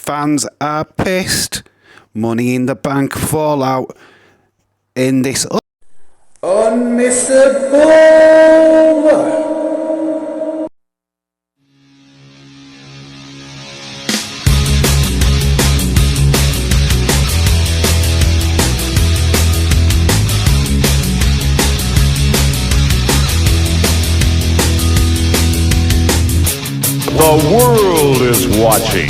Fans are pissed. Money in the Bank fallout in this Unmissable. The world is watching.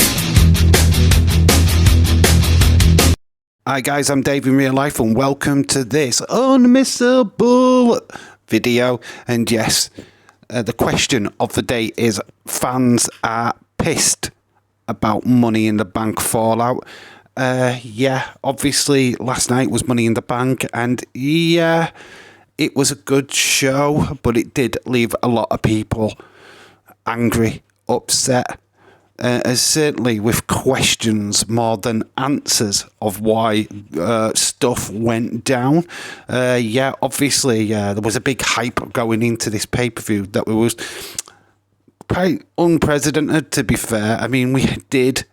Hi guys, I'm Dave in real life and welcome to this Unmissable video. And yes, the question of the day is fans are pissed about Money in the Bank fallout. Yeah, obviously last night was Money in the Bank and yeah, it was a good show, but it did leave a lot of people angry, upset, certainly with questions more than answers of why stuff went down. Yeah, obviously there was a big hype going into this pay-per-view that was quite unprecedented, to be fair. I mean,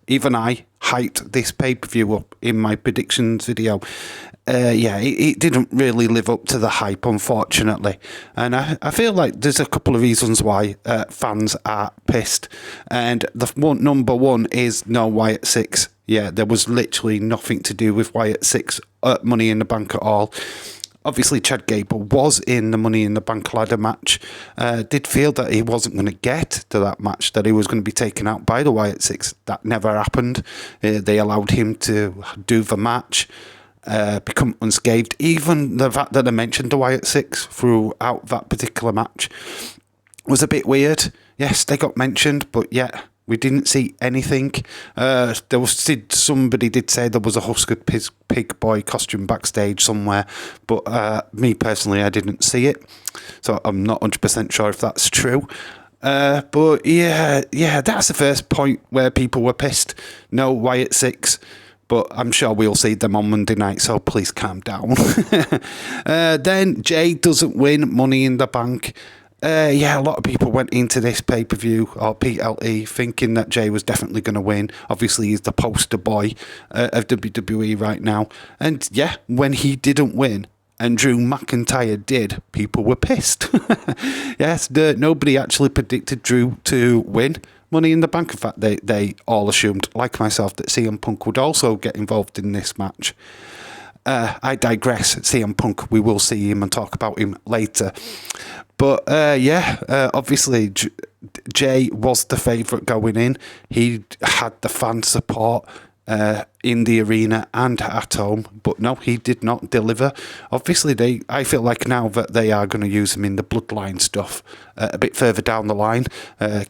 even I hyped this pay-per-view up in my predictions video. Yeah, it didn't really live up to the hype, unfortunately. And I feel like there's a couple of reasons why fans are pissed. And number one is no Wyatt 6. Yeah, there was literally nothing to do with Wyatt 6 Money in the Bank at all. Obviously, Chad Gable was in the Money in the Bank ladder match. Did feel that he wasn't going to get to that match, that he was going to be taken out by the Wyatt 6. That never happened. They allowed him to do the match. Become unscathed. Even the fact that I mentioned the Wyatt 6 throughout that particular match was a bit weird. Yes, they got mentioned, but yet we didn't see anything. Somebody did say there was a Husker Pig Boy costume backstage somewhere, but me personally, I didn't see it, so I'm not 100% sure if that's true. But yeah, that's the first point where people were pissed. No Wyatt 6. But I'm sure we'll see them on Monday night, so please calm down. Then Jay doesn't win Money in the Bank. Yeah, a lot of people went into this pay-per-view, or PLE, thinking that Jay was definitely going to win. Obviously, he's the poster boy of WWE right now. And yeah, when he didn't win, and Drew McIntyre did, people were pissed. Yes, nobody actually predicted Drew to win Money in the Bank. In fact, they all assumed, like myself, that CM Punk would also get involved in this match. I digress. CM Punk, we will see him and talk about him later. But yeah, obviously Jay was the favourite going in. He had the fan support in the arena and at home, but no, he did not deliver. Obviously, I feel like now that they are going to use him in the bloodline stuff a bit further down the line.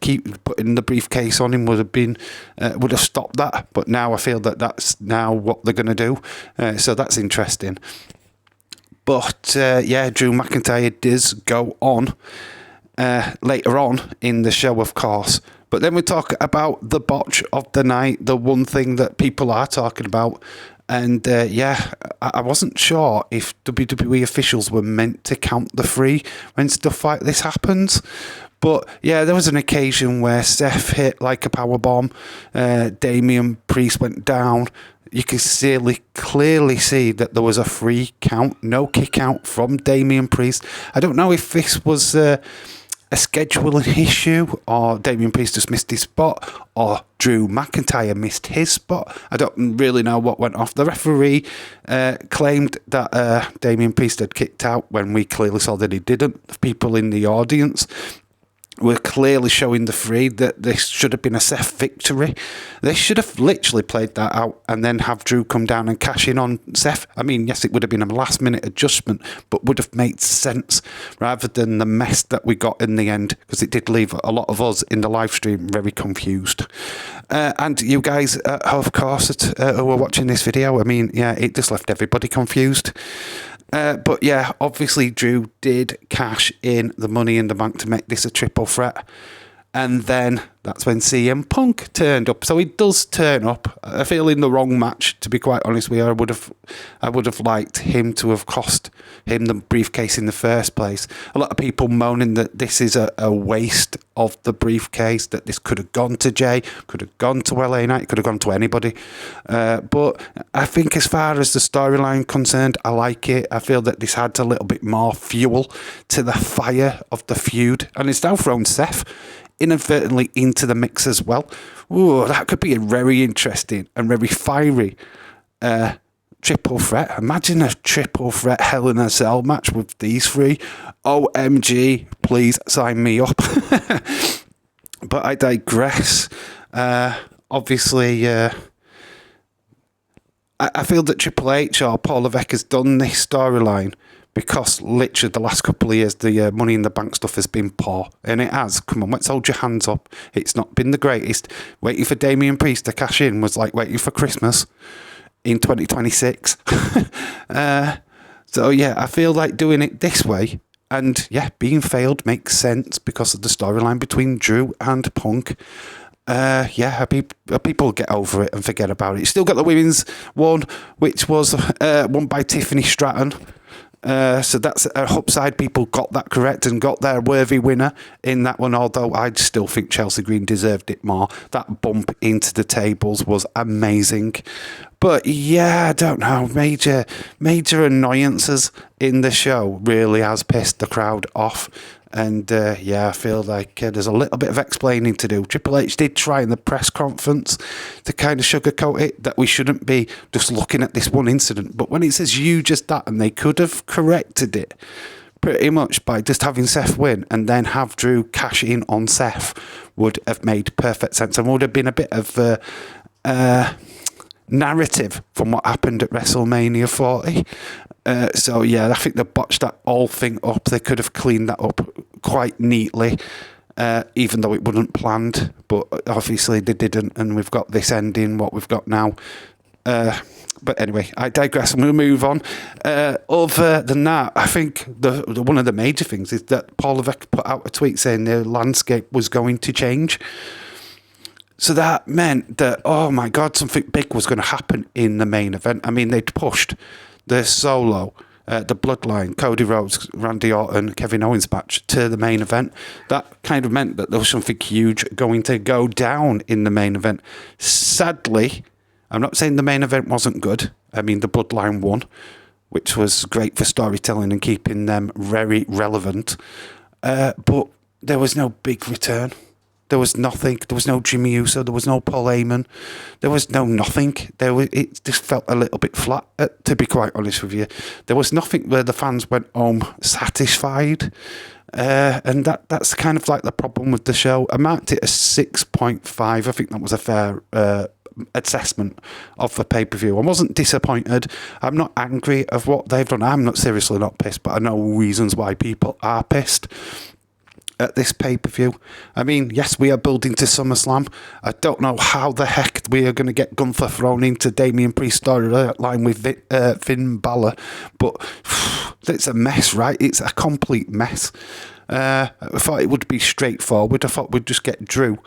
Keep putting the briefcase on him would have stopped that, but now I feel that that's now what they're going to do. So that's interesting. But yeah, Drew McIntyre does go on later on in the show, of course. But then we talk about the botch of the night, the one thing that people are talking about. And yeah, I wasn't sure if WWE officials were meant to count the free when stuff like this happens. But yeah, there was an occasion where Seth hit like a powerbomb. Damian Priest went down. You can clearly see that there was a free count, no kick out from Damian Priest. I don't know if this was a scheduling issue, or Damian Priest just missed his spot, or Drew McIntyre missed his spot. I don't really know what went off. The referee claimed that Damian Priest had kicked out when we clearly saw that he didn't. The people in the audience were clearly showing the free that this should have been a Seth victory. They should have literally played that out and then have Drew come down and cash in on Seth. I mean, yes, it would have been a last-minute adjustment, but would have made sense rather than the mess that we got in the end, because it did leave a lot of us in the live stream very confused. And you guys, of course, who are watching this video, I mean, yeah, it just left everybody confused. But yeah, obviously Drew did cash in the Money in the Bank to make this a triple threat. And then that's when CM Punk turned up. So he does turn up. I feel in the wrong match, to be quite honest with you. I would have liked him to have cost him the briefcase in the first place. A lot of people moaning that this is a waste of the briefcase, that this could have gone to Jay, could have gone to LA Knight, could have gone to anybody. But I think as far as the storyline concerned, I like it. I feel that this adds a little bit more fuel to the fire of the feud. And it's now thrown Seth inadvertently into the mix as well. Ooh, that could be a very interesting and very fiery triple threat. Imagine a triple threat Hell in a Cell match with these three. OMG, please sign me up. But I digress. Obviously, I feel that Triple H or Paul Levesque has done this storyline because literally the last couple of years, the Money in the Bank stuff has been poor. And it has. Come on, let's hold your hands up. It's not been the greatest. Waiting for Damian Priest to cash in was like waiting for Christmas in 2026. So, yeah, I feel like doing it this way. And, yeah, being failed makes sense because of the storyline between Drew and Punk. People get over it and forget about it. Still got the women's one, which was won by Tiffany Stratton. So that's a upside. People got that correct and got their worthy winner in that one, although I still think Chelsea Green deserved it more. That bump into the tables was amazing. But yeah, I don't know, major annoyances in the show really has pissed the crowd off. And I feel like there's a little bit of explaining to do. Triple H did try in the press conference to kind of sugarcoat it, that we shouldn't be just looking at this one incident. But when it says you just that, and they could have corrected it pretty much by just having Seth win and then have Drew cash in on Seth, would have made perfect sense and would have been a bit of narrative from what happened at WrestleMania 40. I think they botched that whole thing up. They could have cleaned that up quite neatly, even though it wasn't planned. But obviously they didn't, and we've got this ending, what we've got now. But anyway, I digress. I'm going to move on. Other than that, I think the one of the major things is that Paul Levesque put out a tweet saying the landscape was going to change. So that meant that, oh my God, something big was going to happen in the main event. I mean, they'd pushed the Solo, the Bloodline, Cody Rhodes, Randy Orton, Kevin Owens match to the main event. That kind of meant that there was something huge going to go down in the main event. Sadly, I'm not saying the main event wasn't good. I mean, the Bloodline won, which was great for storytelling and keeping them very relevant. But there was no big return. There was nothing. There was no Jimmy Uso. There was no Paul Heyman. There was no nothing. It just felt a little bit flat, to be quite honest with you. There was nothing where the fans went home satisfied. And that's kind of like the problem with the show. I marked it as 6.5. I think that was a fair assessment of the pay-per-view. I wasn't disappointed. I'm not angry of what they've done. I'm seriously not pissed, but I know reasons why people are pissed at this pay-per-view. I mean, yes, we are building to SummerSlam. I don't know how the heck we are going to get Gunther thrown into Damian Priest storyline with Finn Balor, but it's a mess, right? It's a complete mess. I thought it would be straightforward. I thought we'd just get Drew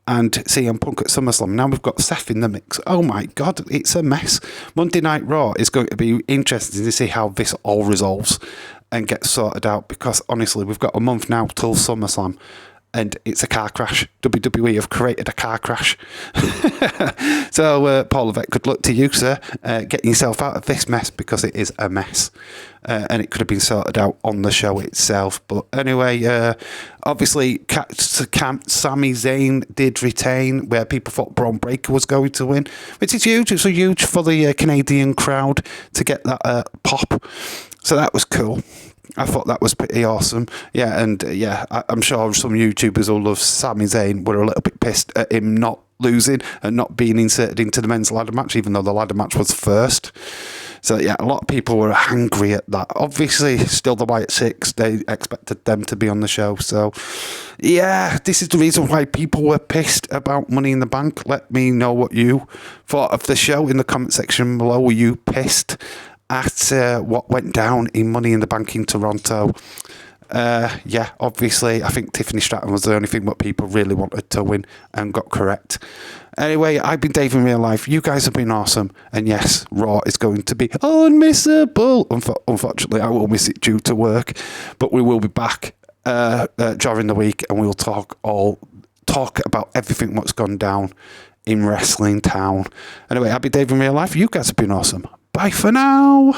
and CM Punk at SummerSlam. Now we've got Seth in the mix. Oh my God, it's a mess. Monday Night Raw is going to be interesting to see how this all resolves and gets sorted out, because honestly, we've got a month now till SummerSlam and it's a car crash. WWE have created a car crash. So, Paul Levesque, good luck to you, sir, getting yourself out of this mess, because it is a mess. And it could have been sorted out on the show itself. But anyway, obviously, Sami Zayn did retain, where people thought Braun Breaker was going to win, which is huge. It's so huge for the Canadian crowd to get that pop. So that was cool. I thought that was pretty awesome. Yeah, and I'm sure some YouTubers who love Sami Zayn were a little bit pissed at him not losing and not being inserted into the men's ladder match, even though the ladder match was first. So yeah, a lot of people were angry at that. Obviously, still the Wyatt Six, they expected them to be on the show. So yeah, this is the reason why people were pissed about Money in the Bank. Let me know what you thought of the show in the comment section below. Were you pissed at what went down in Money in the Bank in Toronto? Yeah, obviously, I think Tiffany Stratton was the only thing that people really wanted to win and got correct. Anyway, I've been Dave in real life. You guys have been awesome. And yes, Raw is going to be unmissable. Unfortunately, I will miss it due to work. But we will be back during the week and we will talk about everything what's gone down in Wrestling Town. Anyway, I've been Dave in real life. You guys have been awesome. Bye for now.